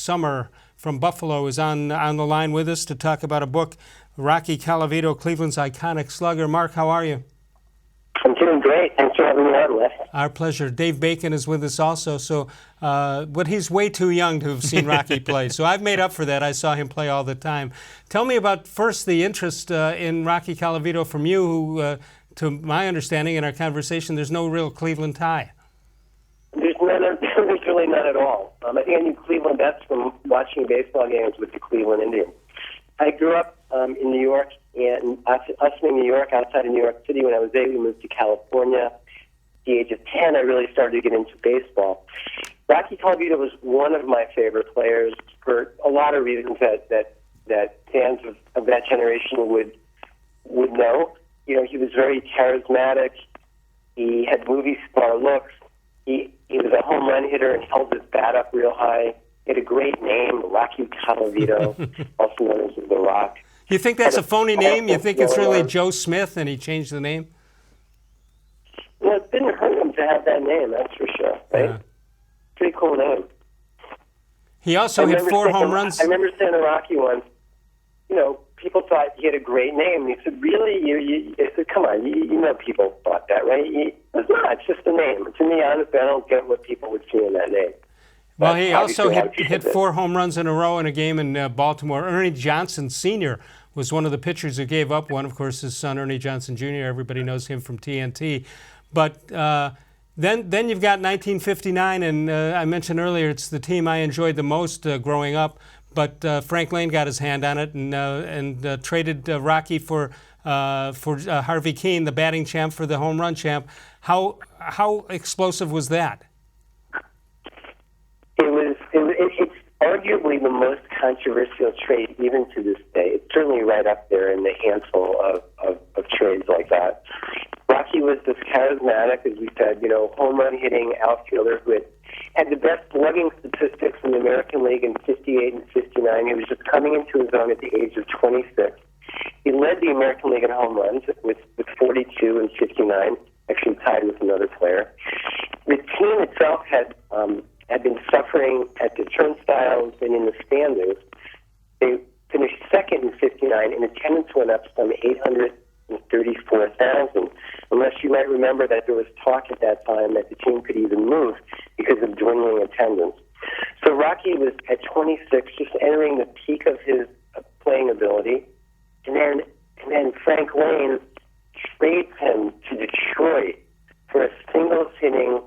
Summer from Buffalo is on the line with us to talk about a book, Rocky-Colavito, Cleveland's iconic slugger. Mark, how are you? I'm doing great. Thanks for having me on, Les. Our pleasure. Dave Bacon is with us also. But he's way too young to have seen Rocky play. So I've made up for that. I saw him play all the time. Tell me about, first, the interest in Rocky-Colavito from you, who, to my understanding in our conversation, there's no real Cleveland tie. There's really none at all. I think I knew Cleveland best from watching baseball games with the Cleveland Indians. I grew up in New York, and us in New York, outside of New York City, when I was 8, we moved to California. At the age of 10, I really started to get into baseball. Rocky-Colavito was one of my favorite players for a lot of reasons that fans of that generation would know. You know, he was very charismatic. He had movie star looks. He was a home run hitter and held his bat up real high. He had a great name, Rocky-Colavito, also known as The Rock. You think that's a phony name? You think it's really Joe Smith and he changed the name? Well, it didn't hurt him to have that name, that's for sure, right? Yeah. Pretty cool name. He also hit 4 home runs. I remember saying to Rocky once, you know, people thought he had a great name. And he said, really? I said, come on, you know people thought that, right? It's not, it's just a name. To me, honestly, I don't get what people would see in that name. Well, he also hit 4 home runs in a row in a game in Baltimore. Ernie Johnson Sr. was one of the pitchers who gave up one. Of course, his son, Ernie Johnson Jr., everybody knows him from TNT. But then you've got 1959, and I mentioned earlier it's the team I enjoyed the most growing up. But Frank Lane got his hand on it and traded Rocky for Harvey Keene, the batting champ, for the home run champ. How explosive was that? It's arguably the most controversial trade even to this day. It's certainly right up there in the handful of trades like that. Rocky was this charismatic, as we said, you know, home run hitting outfielder who had the best slugging statistics in the American League in 58 and 59. He was just coming into his own at the age of 26. He led the American League in home runs with 42 and 59, actually tied with another player. The team itself had been suffering at the turnstiles and in the standings. They finished second in 59, and attendance went up some 834,000. Unless you might remember that there was talk at that time that the team could even move because of dwindling attendance. So Rocky was at 26, just entering the peak of his playing ability, and then Frank Lane trades him to Detroit for a singles-hitting,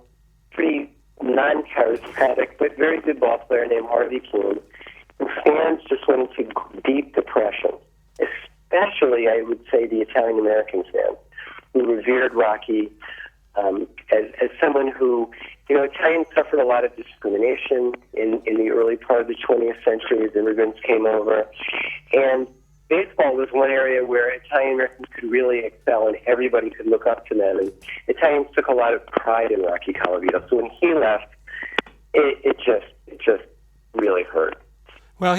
pretty non-charismatic but very good ball player named Harvey Keene. And fans just went into deep depression, especially, I would say, the Italian-American fans, who revered Rocky as someone who, you know, Italians suffered a lot of discrimination in the early part of the 20th century as immigrants came over. And baseball was one area where Italian-Americans could really excel and everybody could look up to them. And Italians took a lot of pride in Rocky-Colavito. So when he left, it just really hurt. Well,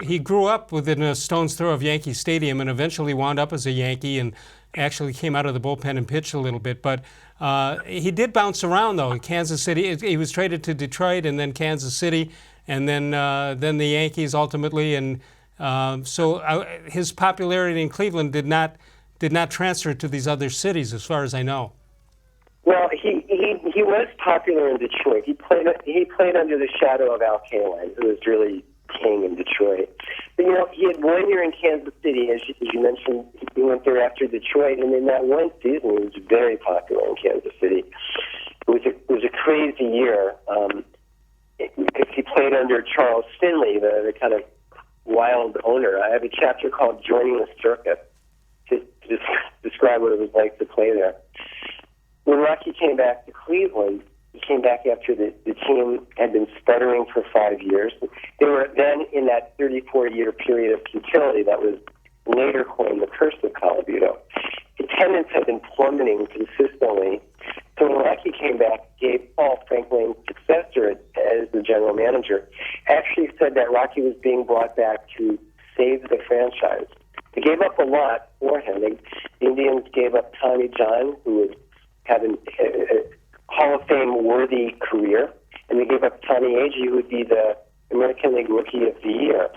he grew up within a stone's throw of Yankee Stadium and eventually wound up as a Yankee and actually came out of the bullpen and pitched a little bit. But he did bounce around, though. In Kansas City, he was traded to Detroit and then Kansas City and then the Yankees ultimately. And so his popularity in Cleveland did not transfer to these other cities, as far as I know. Well, he was popular in Detroit. He played under the shadow of Al Kaline, who was really king in Detroit. But, you know, he had 1 year in Kansas City, as you mentioned. He went there after Detroit, and in that one season, he was very popular in Kansas City. It was a crazy year because he played under Charles Finley, the kind of wild owner. I have a chapter called Joining the Circus to describe what it was like to play there. When Rocky came back to Cleveland, he came back after the team had been sputtering for 5 years. They were then in that 34-year period of futility that was later coined the curse of Colavito. Attendance had been plummeting consistently. So when Rocky came back, Gabe Paul, Frank Lane's successor as the general manager, actually said that Rocky was being brought back to save the franchise. They gave up a lot for him. The Indians gave up Tommy John, who was having a Hall of Fame worthy career, and they gave up Tommy Agee, who would be the American League Rookie of the Year.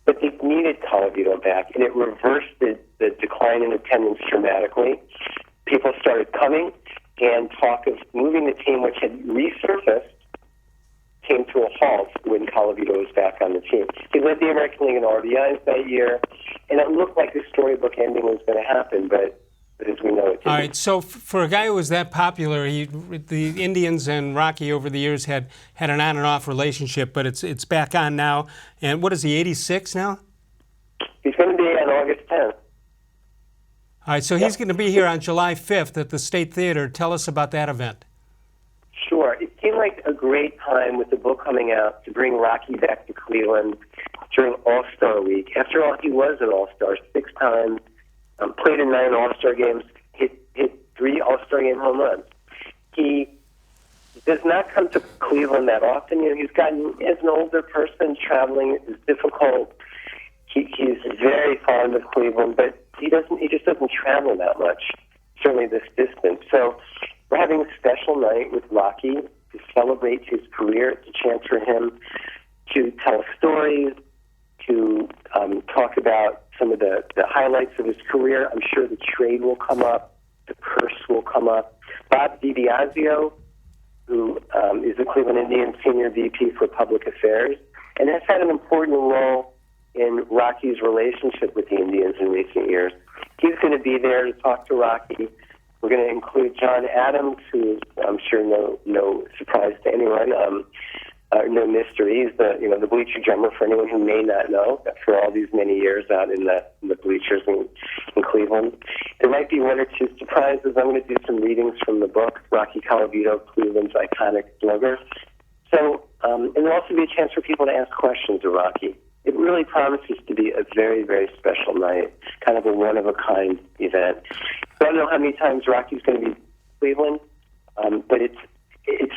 But they needed Colavito back, and it reversed the decline in attendance dramatically. People started coming, and talk of moving the team, which had resurfaced, came to a halt when Colavito was back on the team. He led the American League in RBIs that year, and it looked like the storybook ending was going to happen, but as we know, it didn't. All right, so for a guy who was that popular, the Indians and Rocky over the years had an on and off relationship, but it's back on now. And what is he, 86 now? He's going to be on August 10th. All right, so he's going to be here on July 5th at the State Theater. Tell us about that event. Sure. It seemed like a great time with the book coming out to bring Rocky back to Cleveland during All-Star Week. After all, he was an All-Star 6 times, played in 9 All-Star games, hit 3 All-Star game home runs. He does not come to Cleveland that often. You know, he's gotten, as an older person, traveling is difficult. He's very fond of Cleveland, but he just doesn't travel that much, certainly this distance. So we're having a special night with Rocky to celebrate his career. It's a chance for him to tell stories, to talk about some of the highlights of his career. I'm sure the trade will come up, the purse will come up. Bob DiBiasio, who is the Cleveland Indians Senior VP for Public Affairs, and has had an important role in Rocky's relationship with the Indians in recent years. He's going to be there to talk to Rocky. We're going to include John Adams, who is, I'm sure, no surprise to anyone, no mystery. He's the bleacher drummer for anyone who may not know. For all these many years out in the bleachers in Cleveland, there might be 1 or 2 surprises. I'm going to do some readings from the book, Rocky-Colavito, Cleveland's iconic slugger. So, and there'll also be a chance for people to ask questions of Rocky. It really promises to be a very, very special night, kind of a one-of-a-kind event. I don't know how many times Rocky's going to be in Cleveland, but it's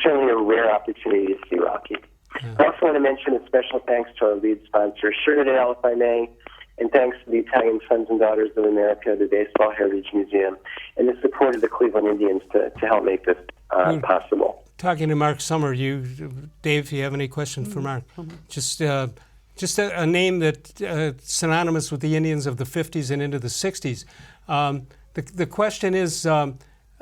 certainly a rare opportunity to see Rocky. Yeah. I also want to mention a special thanks to our lead sponsor, Sugar-Ale, if I may, and thanks to the Italian Sons and Daughters of America, the Baseball Heritage Museum, and the support of the Cleveland Indians to help make this possible. Talking to Mark-Sommer, Dave, you have any questions for Mark? Just a name that synonymous with the Indians of the 50s and into the 60s. The question is, he's an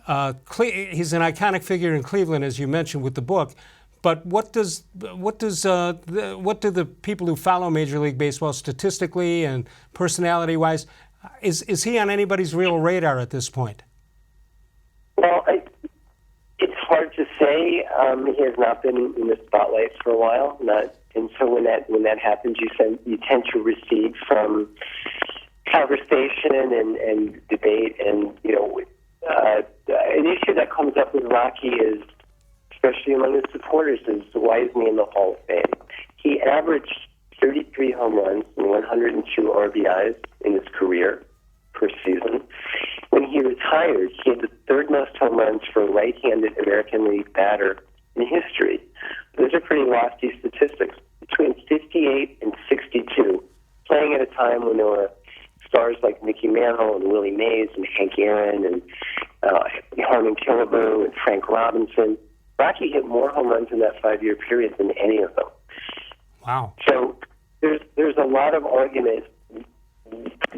iconic figure in Cleveland, as you mentioned with the book. But what do the people who follow Major League Baseball statistically and personality-wise, is he on anybody's real radar at this point? Well, it's hard to say. He has not been in the spotlight for a while. And so when that happens, you tend to recede from conversation and debate. And an issue that comes up with Rocky is, especially among his supporters, is why isn't he in the Hall of Fame? He averaged 33 home runs and 102 RBIs in his career per season. When he retired, he had the 3rd most home runs for a right-handed American League batter in history. Those are pretty lofty statistics. Between 58 and 62, playing at a time when there were stars like Mickey Mantle and Willie Mays and Hank Aaron and Harmon Killebrew and Frank Robinson, Rocky hit more home runs in that 5-year period than any of them. Wow. So there's a lot of argument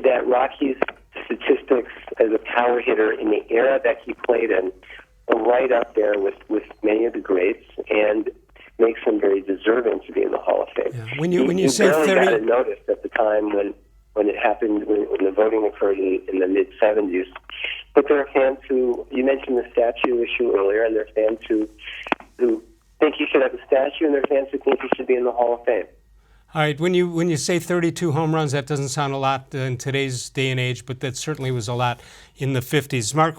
that Rocky's statistics as a power hitter in the era that he played in are right up there with many of the greats, and makes him very deserving to be in the Hall of Fame. Yeah. When you say 30, got it noticed at the time when it happened, when the voting occurred in the mid-'70s. But there are fans who, you mentioned the statue issue earlier, and there are fans who think he should have a statue, and there are fans who think he should be in the Hall of Fame. All right, when you say 32 home runs, that doesn't sound a lot in today's day and age, but that certainly was a lot in the 50s. Mark,